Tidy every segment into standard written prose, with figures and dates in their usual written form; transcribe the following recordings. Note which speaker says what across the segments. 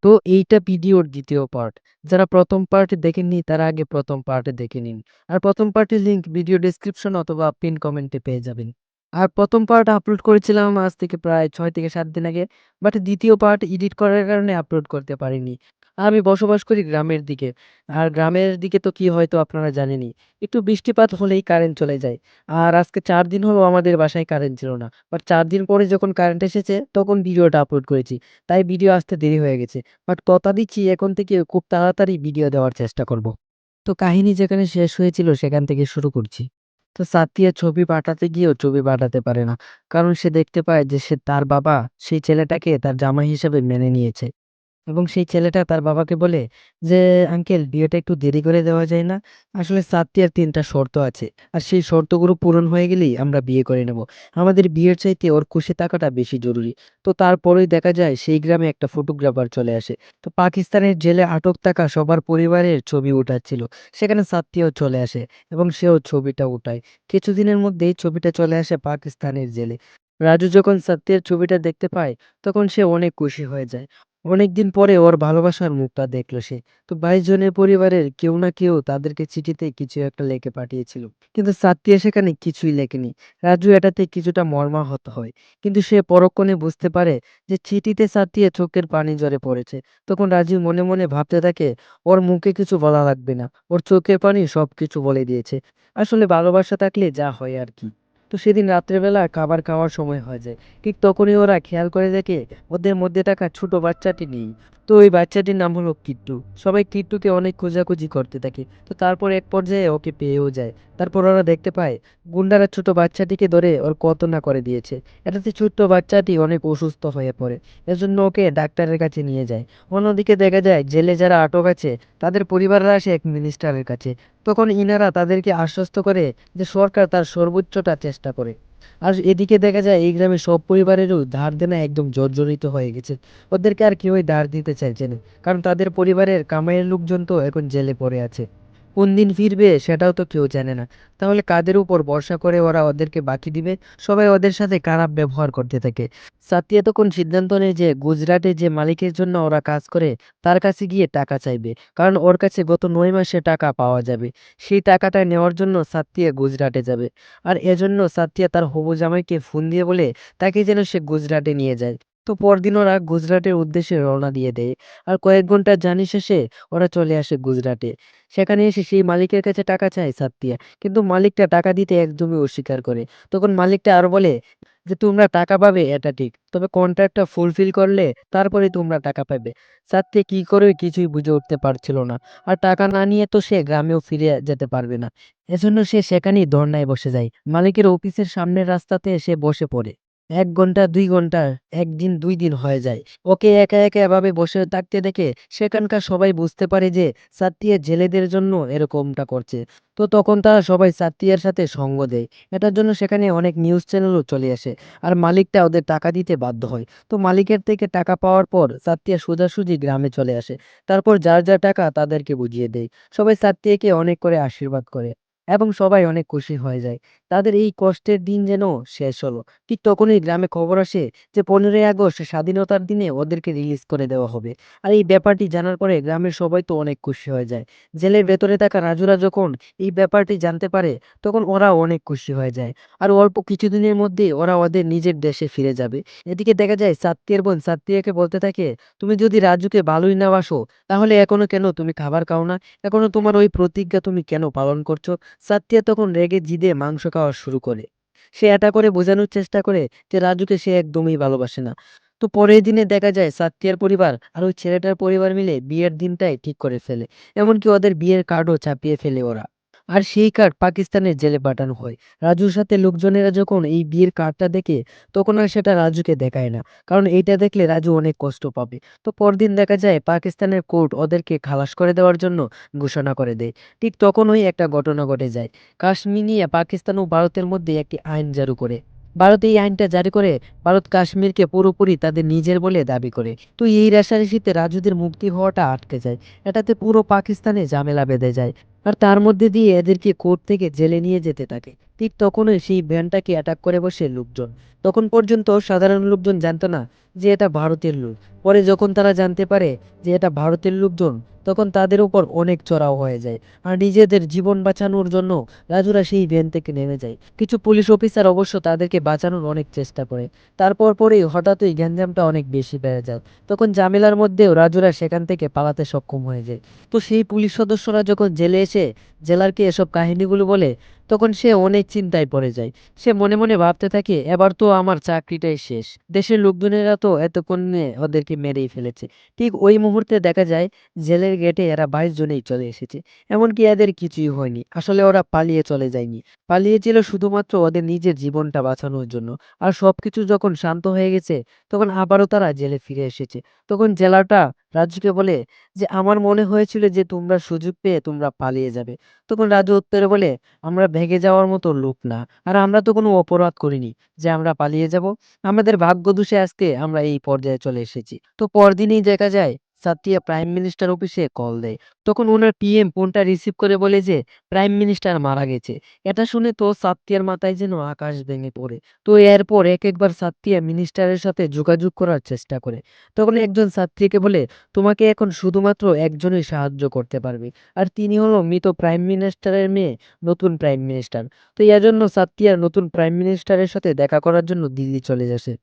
Speaker 1: তো এইটা ভিডিওর ২য় পার্ট। যারা ১ম পার্ট দেখেননি তারা আগে ১ম পার্ট দেখে নিন। আর ১ম পার্টের লিঙ্ক ভিডিও ডেসক্রিপশন অথবা পিন কমেন্টে পেয়ে যাবেন। আর ১ম পার্ট আপলোড করেছিলাম আজ থেকে প্রায় ৬ থেকে ৭ দিন আগে। বাট ২য় পার্ট এডিট করার কারণে আপলোড করতে পারিনি। আমি বসবাস করি গ্রামের দিকে। আর গ্রামের দিকে তো কি হয় তো আপনারা জানেনই। একটু বৃষ্টিপাত হলেই কারেন্ট চলে যায়। আর আজকে ৪ দিন হলো আমাদের বাসায় কারেন্ট ছিল না। বাট ৪ দিন পরে যখন কারেন্ট এসেছে তখন ভিডিওটা আপলোড করেছি। তাই ভিডিও আসতে দেরি হয়ে গেছে। বাট কথা দিচ্ছি এখন থেকে খুব তাড়াতাড়ি ভিডিও দেওয়ার চেষ্টা করব। তো কাহিনী যেখানে শেষ হয়েছিল সেখান থেকে শুরু করছি। তো সাথ্যিয়া ছবি পাঠাতে গিয়েও ছবি পাঠাতে পারে না। কারণ সে দেখতে পায় যে তার বাবা সেই ছেলেটাকে তার জামাই হিসেবে মেনে নিয়েছে। এবং সেই ছেলেটা তার বাবাকে বলে যে, "আঙ্কেল বিয়েটা একটু দেরি করে দেওয়া যায় না? আসলে সাত্তিয়ার ৩ টা শর্ত আছে। আর সেই শর্তগুলো পূরণ হয়ে গেলেই আমরা বিয়ে করে নেব। আমাদের বিয়ের চাইতে ওর খুশি থাকাটা বেশি জরুরি।" তো তারপরেই দেখা যায় সেই গ্রামে একটা ফটোগ্রাফার চলে আসে। তো পাকিস্তানের জেলে আটক থাকা সবার পরিবারের ছবি উঠাচ্ছিল। সেখানে সাত্তিয়াও চলে আসে এবং সেও ছবিটা উঠায়। কিছুদিনের মধ্যেই ছবিটা চলে আসে পাকিস্তানের জেলে। রাজু যখন সাত্তিয়ার ছবিটা দেখতে পায়, তখন সে অনেক খুশি হয়ে যায়। অনেকদিন পরে ওর ভালোবাসার মুখটা দেখল সে। তো ২২ জনের পরিবারের কেউ না কেউ তাদেরকে চিঠিতে কিছু একটা লিখে পাঠিয়েছিল। কিন্তু সাত্তিয়া সেখানে কিছুই লেখেনি। রাজু এটাতে কিছুটা মর্মাহত হয়। কিন্তু সে পরক্ষণে বুঝতে পারে যে চিঠিতে সাত্তিয়া চোখের পানি ঝরে পড়েছে। তখন রাজু মনে মনে ভাবতে থাকে ওর মুখে কিছু বলা লাগবে না। ওর চোখের পানি সবকিছু বলে দিয়েছে। আসলে ভালোবাসা থাকলে যা হয় আর কি। তো সেদিন রাত্রেবেলা খাবার খাওয়ার সময় হয়ে যায়। ঠিক তখনই ওরা খেয়াল করে দেখে ওদের মধ্যে থাকা ছোট বাচ্চাটি নেই। তো ওই বাচ্চাটির নাম হলো কিট্টু। সবাই কিট্টুকে অনেক খোঁজাখুঁজি করতে থাকে। তো তারপর এক পর্যায়ে ওকে পেয়েও যায়। তারপর ওরা দেখতে পায় গুন্ডারা ছোট বাচ্চাটিকে ধরে ওর কত না করে দিয়েছে। এটাতে ছোট্ট বাচ্চাটি অনেক অসুস্থ হয়ে পড়ে। এজন্য ওকে ডাক্তারের কাছে নিয়ে যায়। অন্যদিকে দেখা যায় জেলে যারা আটক আছে তাদের পরিবাররা আসে এক মিনিস্টারের কাছে। তখন ইনারা তাদেরকে আশ্বস্ত করে যে সরকার তার সর্বোচ্চটা চেষ্টা করে। আর এদিকে দেখা যায় এই গ্রামের সব পরিবারেরও ধার দেনা একদম জর্জরিত হয়ে গেছে। ওদেরকে আর কেউই ধার দিতে চাইছে না। কারণ তাদের পরিবারের কামাইয়ের লোকজন তো এখন জেলে পড়ে আছে। কোন দিন ফিরবে সেটাও তো কেউ জানে না। তাহলে কাদের উপর ভরসা করে ওরা ওদেরকে বাকি দিবে? সবাই ওদের সাথে খারাপ ব্যবহার করতে থাকে। সাথ্যিয়া তখন সিদ্ধান্ত নেয় যে গুজরাটে যে মালিকের জন্য ওরা কাজ করে তার কাছে গিয়ে টাকা চাইবে। কারণ ওর কাছে গত ৯ মাসে টাকা পাওয়া যাবে। সেই টাকাটা নেওয়ার জন্য সাথ্যিয়া গুজরাটে যাবে। আর এজন্য সাথ্যিয়া তার হবু জামাইকে ফোন দিয়ে বলে তাকে যেন সে গুজরাটে নিয়ে যায়। তো পরদিন ওরা গুজরাটের উদ্দেশ্যে রওনা দিয়ে দেয়। আর কয়েক ঘন্টার জার্নি শেষে ওরা চলে আসে গুজরাটে। সেখানে এসে সেই মালিকের কাছে টাকা চায় সাত্তিয়া। কিন্তু মালিকটা টাকা দিতে একদমই অস্বীকার করে। তখন মালিকটা আরো বলে যে, "তোমরা টাকা পাবে এটা ঠিক। তবে কন্ট্রাক্টটা ফুলফিল করলে তারপরে তোমরা টাকা পাবে।" সাত্তিয়া কি করবে কিছুই বুঝে উঠতে পারছিল না। আর টাকা না নিয়ে তো সে গ্রামেও ফিরে যেতে পারবে না। এজন্য সে সেখানেই ধর্নায় বসে যায়। মালিকের অফিসের সামনের রাস্তাতে সে বসে পড়ে। ১ ঘন্টা ২ ঘন্টা, ১ দিন ২ দিন হয়ে যায়। ওকে একা, একা এভাবে বসে থাকতে দেখে সেখানকার সবাই বুঝতে পারে যে সাত্তিয়া জেলেদের জন্য এরকমটা করছে। তো তখন তারা সবাই সাত্তিয়ার সাথে সঙ্গ দেয়। এটার জন্য সেখানে অনেক নিউজ চ্যানেলও চলে আসে। আর মালিকটা ওদের টাকা দিতে বাধ্য হয়। তো মালিকের থেকে টাকা পাওয়ার পর সাত্তিয়া সোজাসুজি গ্রামে চলে আসে। তারপর যার, যার টাকা তাদেরকে বুঝিয়ে দেয়। সবাই সাত্তিয়াকে অনেক করে আশীর্বাদ করে এবং সবাই অনেক খুশি হয়ে যায়। তাদের এই কষ্টের দিন যেন শেষ হলো। ঠিক তখনই গ্রামে খবর আসে যে ১৫ই আগস্ট স্বাধীনতার দিনে ওদেরকে রিলিজ করে দেওয়া হবে। আর এই ব্যাপারটি জানার পরে গ্রামের সবাই তো অনেক খুশি হয়ে যায়। জেলের ভেতরে থাকা রাজুরা যখন এই ব্যাপারটি জানতে পারে তখন ওরাও অনেক খুশি হয়ে যায়। আর অল্প কিছুদিনের মধ্যেই ওরা ওদের নিজের দেশে ফিরে যাবে। এদিকে দেখা যায় সাত্তিয়ার বোন সাত্তিয়াকে বলতে থাকে, "তুমি যদি রাজুকে ভালোই না বাসো তাহলে এখনো কেন তুমি খাবার খাও না? এখনো তোমার ওই প্রতিজ্ঞা তুমি কেন পালন করছো?" সাত্তিয়া তখন রেগে জিদে মাংস খাওয়া শুরু করে। সে এটা করে বোঝানোর চেষ্টা করে যে রাজুকে সে একদমই ভালোবাসে না। তো পরের দিনে দেখা যায় সাত্তিয়ার পরিবার আর ওই ছেলেটার পরিবার মিলে বিয়ের দিনটাই ঠিক করে ফেলে। এমনকি ওদের বিয়ের কার্ডও ছাপিয়ে ফেলে ওরা। আর সেই কার্ড পাকিস্তানের জেলে পাঠানো হয়। রাজুর সাথে লোকজনেরা যখন এই বিয়ের কার্ডটা দেখে তখন আর সেটা রাজুকে দেখায় না। কারণ এইটা দেখলে রাজু অনেক কষ্ট পাবে। তো পরদিন দেখা যায় পাকিস্তানের কোর্ট ওদেরকে খালাস করে দেওয়ার জন্য ঘোষণা করে দেয়। ঠিক তখনই একটা ঘটনা ঘটে যায়। কাশ্মীর নিয়ে পাকিস্তান ও ভারতের মধ্যে একটি আইন জারি করে। ভারত এই আইনটা জারি করে ভারত কাশ্মীরকে পুরোপুরি তাদের নিজের বলে দাবি করে। তো এই রেষারেষিতে রাজুদের মুক্তি হওয়াটা আটকে যায়। এটাতে পুরো পাকিস্তানে ঝামেলা বেঁধে যায়। আর তার মধ্যে দিয়ে এদেরকে কোর্ট থেকে জেলে নিয়ে যেতে থাকে। ঠিক তখনই সেই ভ্যানটাকে অ্যাটাক করে বসে লোকজন। তখন পর্যন্ত সাধারণ লোকজন জানতো না যে এটা ভারতের লোক। পরে যখন তারা জানতে পারে যে এটা ভারতের লোকজন, তখন তাদের উপর অনেক চড়াও হয়ে যায়। আর নিজেদের জীবন বাঁচানোর জন্য রাজুরা সেই ভ্যান থেকে নেমে যায়। কিছু পুলিশ অফিসার অবশ্য তাদেরকে বাঁচানোর অনেক চেষ্টা করে। তারপর পরেই হঠাৎই গ্যাঞ্জামটা অনেক বেশি বেড়ে যায়। তখন ঝামেলার মধ্যেও রাজুরা সেখান থেকে পালাতে সক্ষম হয়ে যায়। তো সেই পুলিশ সদস্যরা যখন জেলে এসে জেলারকে এসব কাহিনীগুলো বলে, তখন সে অনেক চিন্তায় পড়ে যায়। সে মনে মনে ভাবতে থাকে, এবার তো আমার চাকরিটাই শেষ। দেশের লোকজনেরা তো এতক্ষণে ওদেরকে মেরেই ফেলেছে। ঠিক ওই মুহূর্তে দেখা যায় জেলের গেটে এরা 22 জনেই চলে এসেছে। এমনকি এদের কিছুই হয়নি। আসলে ওরা পালিয়ে চলে যায়নি। পালিয়েছিল শুধুমাত্র ওদের নিজের জীবনটা বাঁচানোর জন্য। আর সবকিছু যখন শান্ত হয়ে গেছে, তখন আবারও তারা জেলে ফিরে এসেছে। তখন জেলারটা রাজুকে বলে যে, আমার মনে হয়েছিল যে তোমরা সুযোগ পেয়ে তোমরা পালিয়ে যাবে। তখন রাজু উত্তরে বলে, আমরা ভেগে যাওয়ার মতো লোক না। আর আমরা তো কোনো অপরাধ করিনি যে আমরা পালিয়ে যাব। আমাদের ভাগ্য দোষে আজকে আমরা এই পর্যায়ে চলে এসেছি। তো পরদিনই দেখা যায় সাথ্যিয়া প্রাইম মিনিস্টার অফিসে কল দেয়। তখন ওনার পিএম ফোনটা রিসিভ করে বলে যে প্রাইম মিনিস্টার মারা গেছে। এটা শুনে তো সাথ্যিয়ার মাথায় যেন আকাশ ভেঙে পড়ে। তো এরপর একবার সাথ্যিয়া মিনিস্টারের সাথে যোগাযোগ করার চেষ্টা করে। তখন একজন ছাত্রীকে বলে, তোমাকে এখন শুধুমাত্র একজনই সাহায্য করতে পারবে। আর তিনি হলো মৃত প্রাইম মিনিস্টারের মেয়ে, নতুন প্রাইম মিনিস্টার। তো এজন্য সাথ্যিয়া নতুন প্রাইম মিনিস্টারের সাথে দেখা করার জন্য দিল্লি চলে আসে।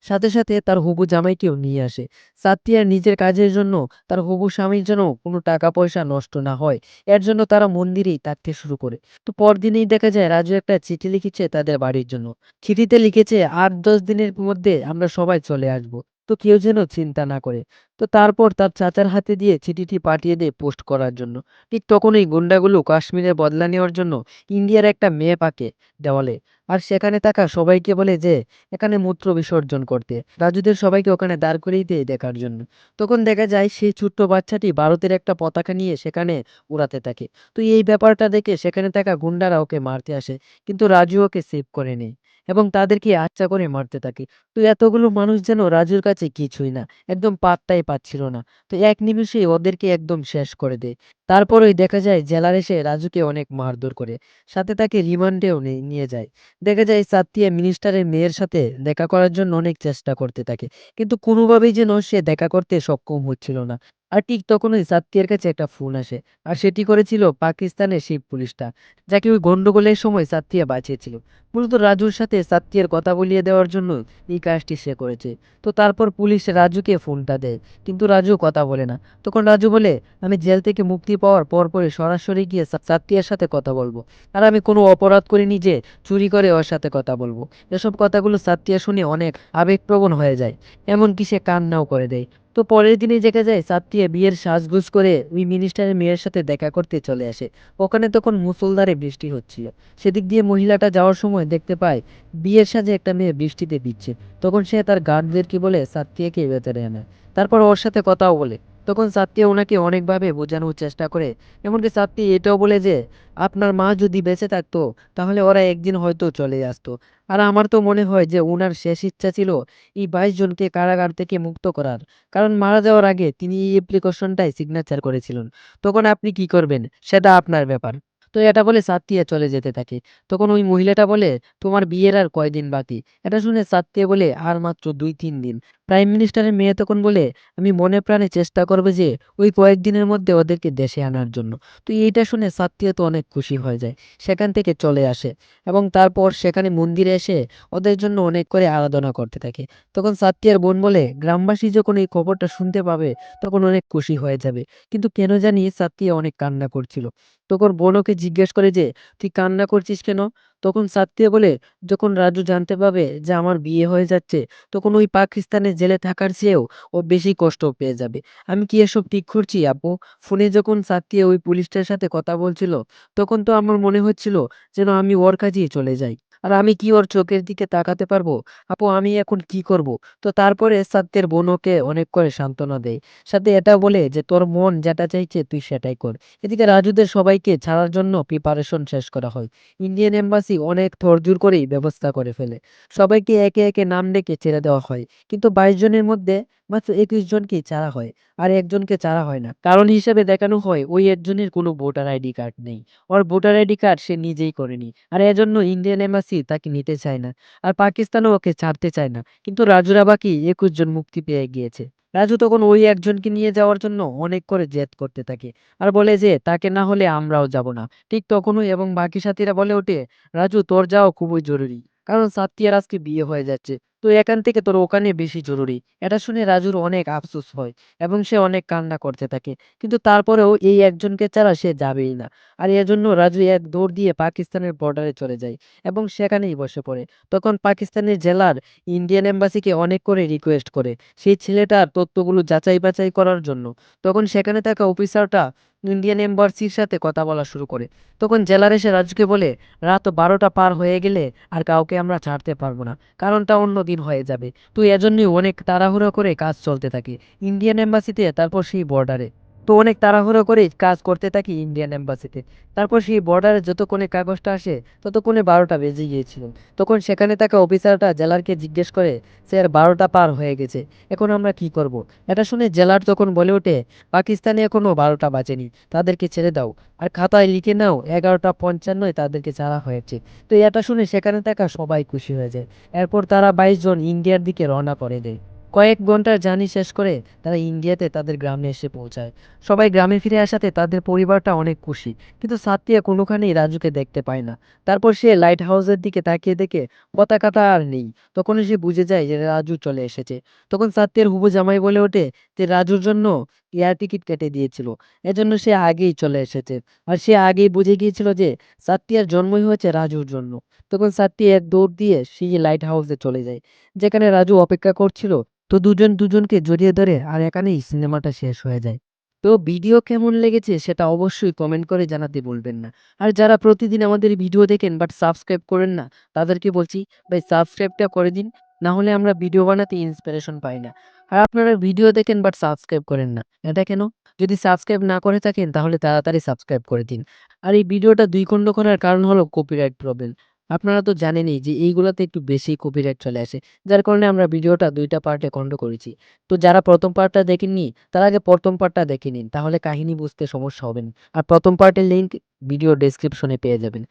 Speaker 1: সাথে সাথে তার হবু জামাইকেও নিয়ে আসে। সাথ্যিয়ার নিজের কাজের জন্য তার হবু স্বামীর যেন কোনো টাকা পয়সা নষ্ট না হয়, এর জন্য তারা মন্দিরেই থাকতে শুরু করে। তো পরদিনই দেখা যায় রাজু একটা চিঠি লিখেছে তাদের বাড়ির জন্য। চিঠিতে লিখেছে, ৮-১০ দিনের মধ্যে আমরা সবাই চলে আসব। তো কেউ যেন চিন্তা না করে। তো তারপর তার চাচার হাতে দিয়ে চিঠিটি পাঠিয়ে দেয় পোস্ট করার জন্য। ঠিক তখনই গুন্ডাগুলো কাশ্মীরে বদলা নেওয়ার জন্য ইন্ডিয়ার একটা মেয়ে আঁকে দেওয়ালে। আর সেখানে থাকা সবাইকে বলে যে এখানে মূত্র বিসর্জন করতে। রাজুদের সবাইকে ওখানে দাঁড় করিয়ে দেয় দেখার জন্য। তখন দেখা যায় সেই ছোট্ট বাচ্চাটি ভারতের একটা পতাকা নিয়ে সেখানে উড়াতে থাকে। তো এই ব্যাপারটা দেখে সেখানে থাকা গুন্ডারা ওকে মারতে আসে। কিন্তু রাজু ওকে সেভ করে নেয় এবং তাদেরকে আচ্ছা করে মারতে থাকে। তো এতগুলো মানুষ যেন রাজুর কাছে কিছুই না, একদম পাত্তাই পাচ্ছিল না। তো এক নিমিষেই ওদেরকে একদম শেষ করে দেয়। তারপরেই দেখা যায় জেলার এসে রাজুকে অনেক মারধর করে, সাথে তাকে রিমান্ডেও নিয়ে যায়। দেখা যায় সাথ্যিয়া মিনিস্টারের মেয়ের সাথে দেখা করার জন্য অনেক চেষ্টা করতে থাকে, কিন্তু কোনোভাবেই যেন সে দেখা করতে সক্ষম হচ্ছিল না। আর ঠিক তখনই সাথ্যিয়ার কাছে একটা ফোন আসে, আর সেটি করেছিল পাকিস্তানের সেই পুলিশটা, যাকে ওই গন্ডগোলের সময় সাথ্যিয়া বাঁচিয়েছিল। মূলত রাজুর সাথে সাথ্যিয়ার কথা বলিয়ে দেওয়ার জন্য এই কাজটি সে করেছে। তো তারপর পুলিশ রাজুকে ফোনটা দেয়, কিন্তু রাজু কথা বলে না। তখন রাজু বলে, আমি জেল থেকে মুক্তি পাওয়ার পরপরই সরাসরি গিয়ে সাথ্যিয়ার সাথে কথা বলবো। আর আমি কোনো অপরাধ করিনি যে চুরি করে ওর সাথে কথা বলবো। এসব কথাগুলো সাথ্যিয়া শুনে অনেক আবেগপ্রবণ হয়ে যায়, এমনকি সে কান্নাও করে দেয়। তো পরের দিনে দেখা যায় সাথ্যিয়া বিয়ের সাজগোজ করে ওই মিনিস্টারের মেয়ের সাথে দেখা করতে চলে আসে। ওখানে তখন মুষলধারে বৃষ্টি হচ্ছিল। সেদিক দিয়ে মহিলাটা যাওয়ার সময় দেখতে পায় বিয়ের সাজে একটা মেয়ে বৃষ্টিতে ভিজছে। তখন সে তার গার্ডদেরকে বলে সাথ্যিয়াকে ভেতরে আনে, তারপর ওর সাথে কথাও বলে। তখন সাথ্যিয়া ওনাকে অনেকভাবে বোঝানোর চেষ্টা করে, এমনকি সাথ্যিয়া এটাও বলে যে আপনার মা যদি বেঁচে থাকতো তাহলে ওরা একদিন হয়তো চলে আসতো। আর আমার তো মনে হয় যে উনার শেষ ইচ্ছা ছিল এই 22 জনকে কারাগার থেকে মুক্ত করার। কারণ মারা যাওয়ার আগে তিনি এই অ্যাপ্লিকেশনটায় সিগনেচার করেছিলেন। তখন আপনি কি করবেন সেটা আপনার ব্যাপার। তো এটা বলে সাথ্যিয়া চলে যেতে থাকে। তখন ওই মহিলাটা বলে, তোমার বিয়ের আর কয়দিন বাকি? এটা শুনে সাথ্যিয়া বলে, আর মাত্র 2-3 দিন। প্রাইম মিনিস্টারের মেয়ে তখন বলে, আমি মনে প্রাণে চেষ্টা করবো যে ওই কয়েকদিনের মধ্যে ওদেরকে দেশে আনার জন্য। তো এইটা শুনে সাথ্যিয়া তো অনেক খুশি হয়ে যায়। সেখান থেকে চলে আসে এবং তারপর সেখানে মন্দিরে এসে ওদের জন্য অনেক করে আরাধনা করতে থাকে। তখন সাথ্যিয়ার বোন বলে, গ্রামবাসী যখন এই খবরটা শুনতে পাবে তখন অনেক খুশি হয়ে যাবে। কিন্তু কেন জানি সাথ্যিয়া অনেক কান্না করছিল। তখন বোন ওকে জিজ্ঞেস করে যে, তুই কান্না করছিস কেন? তখন সাথ্যিয়া বলে, যখন রাজু জানতে পারবে যে আমার বিয়ে হয়ে যাচ্ছে, তখন ওই পাকিস্তানের জেলে থাকার চেয়েও ও বেশি কষ্ট পেয়ে যাবে। আমি কি এসব ঠিক করছি আপু? ফোনে যখন সাথ্যিয়া ওই পুলিশটার সাথে কথা বলছিল, তখন তো আমার মনে হচ্ছিল যেন আমি ওর কাছেই চলে যাই। আর আমি কি ওর চোখের দিকে তাকাতে পারবো? আপু আমি এখন কি করব? তো তারপরে সাথ্যের বোন ওকে অনেক করে সান্ত্বনা দেয়। সাথে এটা বলে যে তোর মন যেটা চাইছে তুই সেটাই কর। এদিকে রাজুদের সবাইকে ছাড়ার জন্য প্রিপারেশন শেষ করা হয়। ইন্ডিয়ান এম্বাসি অনেক তোড়জোড় করেই ব্যবস্থা করে ফেলে। সবাইকে একে একে নাম ডেকে ছেড়ে দেওয়া হয়। কিন্তু 22 জনের মধ্যে মাত্র 21 জনকেই ছাড়া হয়। আর একজনকে ছাড়া হয় না। কারণ হিসেবে দেখানো হয় ওই একজনের কোনো ভোটার আইডি কার্ড নেই। ওর ভোটার আইডি কার্ড সে নিজেই করেনি। আর এজন্য ইন্ডিয়ান এম্বাসি এম্বাসি তাকে নিতে চায় না। আর পাকিস্তানও ওকে ছাড়তে চায় না। কিন্তু রাজুর বাকি ২১ জন মুক্তি পেয়ে গিয়েছে। রাজু তখন ওই একজনকে নিয়ে যাওয়ার জন্য অনেক করে জেদ করতে থাকে। আর বলে যে তাকে না হলে আমরাও যাব না। ঠিক তখনই এবং বাকি সাথীরা বলে ওঠে, "রাজু তোর যাওয়া খুবই জরুরি। কারণ সাথ্যিয়ার আজকে বিয়ে হয়ে যাচ্ছে। তো এখান থেকে তোর ওখানে বেশি জরুরি।" এটা শুনে রাজুর অনেক আফসোস হয় এবং সে অনেক কান্না করতে থাকে। কিন্তু তারপরেও এই একজনকে ছাড়া সে যাবেই না। আর এজন্য রাজু এক দৌড় দিয়ে পাকিস্তানের বর্ডারে চলে যায় এবং সেখানেই বসে পড়ে। তখন পাকিস্তানের জেলার ইন্ডিয়ান এম্বাসিকে অনেক করে রিকোয়েস্ট করে সেই ছেলেটার তথ্যগুলো যাচাই বাছাই করার জন্য। তখন সেখানে থাকা অফিসারটা ইন্ডিয়ান এম্বাসির সাথে কথা বলা শুরু করে। তখন জেলার এসে রাজুকে বলে, রাত ১২টা পার হয়ে গেলে আর কাউকে আমরা ছাড়তে পারবো না, কারণটা অন্য দিন হয়ে যাবে। তো এজন্যই অনেক তাড়াহুড়ো করে কাজ চলতে থাকে ইন্ডিয়ান এম্বাসিতে, তারপর সেই বর্ডারে। তো অনেক তাড়াহুড়ো করে কাজ করতে থাকি ইন্ডিয়ান এম্বাসিতে। তারপর সেই বর্ডারে যতক্ষণে কাগজটা আসে ততক্ষণে ১২টা বেজে গিয়েছিল। তখন সেখানে থাকা অফিসারটা জেলারকে জিজ্ঞেস করে, স্যার ১২টা পার হয়ে গেছে, এখন আমরা কি করব? এটা শুনে জেলার তখন বলে ওঠে, পাকিস্তানে এখনো ১২টা বাজেনি, তাদেরকে ছেড়ে দাও। আর খাতায় লিখে নাও ১১টা ৫৫ তাদেরকে ছাড়া হয়েছে। তো এটা শুনে সেখানে থাকা সবাই খুশি হয়ে যায়। এরপর তারা ২২ জন ইন্ডিয়ার দিকে রওনা করে দেয়। কয়েক ঘন্টার জার্নি শেষ করে তারা ইন্ডিয়াতে তাদের গ্রামে এসে পৌঁছায়। সবাই গ্রামে ফিরে আসাতে তাদের পরিবারটা অনেক খুশি। কিন্তু সাথ্যিয়া কোনোখানেই রাজুকে দেখতে পায় না। তারপর সে লাইট হাউসের দিকে তাকিয়ে দেখে পতাকাটা আর নেই। তখনই সে বুঝে যায় যে রাজু চলে এসেছে। তখন সাথ্যিয়ার হবু জামাই বলে ওঠে যে রাজুর জন্য এয়ার টিকিট কেটে দিয়েছিল। এজন্য সে আগেই চলে এসেছে। আর সে আগেই বুঝে গিয়েছিল যে সাথ্যিয়ার জন্মই হয়েছে রাজুর জন্য। তখন সাথ্যিয়া এক দৌড় দিয়ে সেই লাইট হাউসে চলে যায়, যেখানে রাজু অপেক্ষা করছিল। তো দুজন দুজনকে জড়িয়ে ধরে আর এখানেই সিনেমাটা শেষ হয়ে যায়। তো ভিডিও কেমন লেগেছে সেটা অবশ্যই কমেন্ট করে জানাতে ভুলবেন না। আর যারা প্রতিদিন আমাদের ভিডিও দেখেন বাট সাবস্ক্রাইব করেন না, তাদেরকে বলছি ভাই সাবস্ক্রাইবটা করে দিন। না হলে আমরা ভিডিও বানাতে ইন্সপিরেশন পাই না। আর আপনারা ভিডিও দেখেন বাট সাবস্ক্রাইব করেন না। এটা কেন? যদি সাবস্ক্রাইব না করে থাকেন তাহলে তাড়াতাড়ি সাবস্ক্রাইব করে দিন। আর এই ভিডিওটা ২ খণ্ড করার কারণ হলো কপিরাইট প্রবলেম। আপনারা তো জানেনই যে এইগুলাতে একটু বেশি কপিরাইট চলে আসে। যার কারণে আমরা ভিডিওটা ২ টা পার্টে খণ্ড করেছি। তো যারা ১ম পার্টটা দেখেননি তারা আগে ১ম পার্টটা দেখে নিন। তাহলে কাহিনী বুঝতে সমস্যা হবে না। আর ১ম পার্টের লিংক ভিডিও ডেসক্রিপশনে পেয়ে যাবেন।